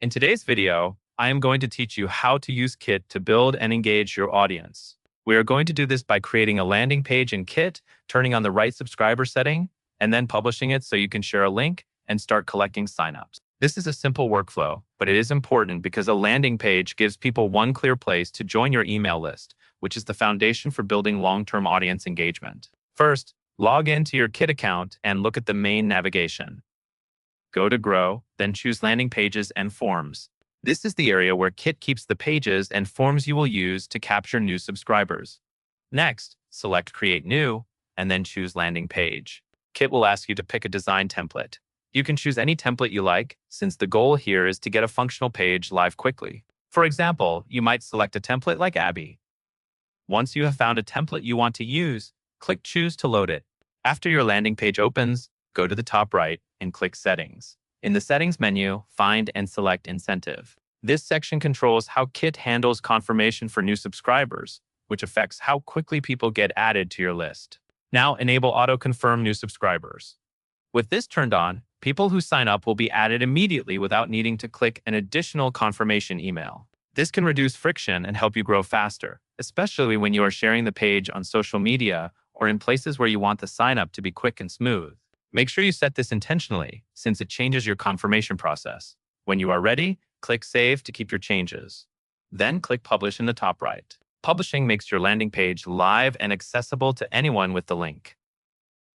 In today's video, I am going to teach you how to use Kit to build and engage your audience. We are going to do this by creating a landing page in Kit, turning on the right subscriber setting, and then publishing it so you can share a link and start collecting signups. This is a simple workflow, but it is important because a landing page gives people one clear place to join your email list, which is the foundation for building long-term audience engagement. First, log into your Kit account and look at the main navigation. Go to Grow, then choose Landing Pages and Forms. This is the area where Kit keeps the pages and forms you will use to capture new subscribers. Next, select Create New, and then choose Landing Page. Kit will ask you to pick a design template. You can choose any template you like, since the goal here is to get a functional page live quickly. For example, you might select a template like Abby. Once you have found a template you want to use, click Choose to load it. After your landing page opens, go to the top right and click Settings. In the Settings menu, find and select Incentive. This section controls how Kit handles confirmation for new subscribers, which affects how quickly people get added to your list. Now enable auto-confirm new subscribers. With this turned on, people who sign up will be added immediately without needing to click an additional confirmation email. This can reduce friction and help you grow faster, especially when you are sharing the page on social media or in places where you want the sign-up to be quick and smooth. Make sure you set this intentionally, since it changes your confirmation process. When you are ready, click Save to keep your changes. Then click Publish in the top right. Publishing makes your landing page live and accessible to anyone with the link.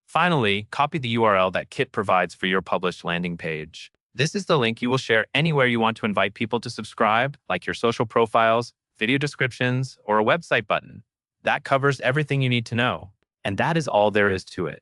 Finally, copy the URL that Kit provides for your published landing page. This is the link you will share anywhere you want to invite people to subscribe, like your social profiles, video descriptions, or a website button. That covers everything you need to know. And that is all there is to it.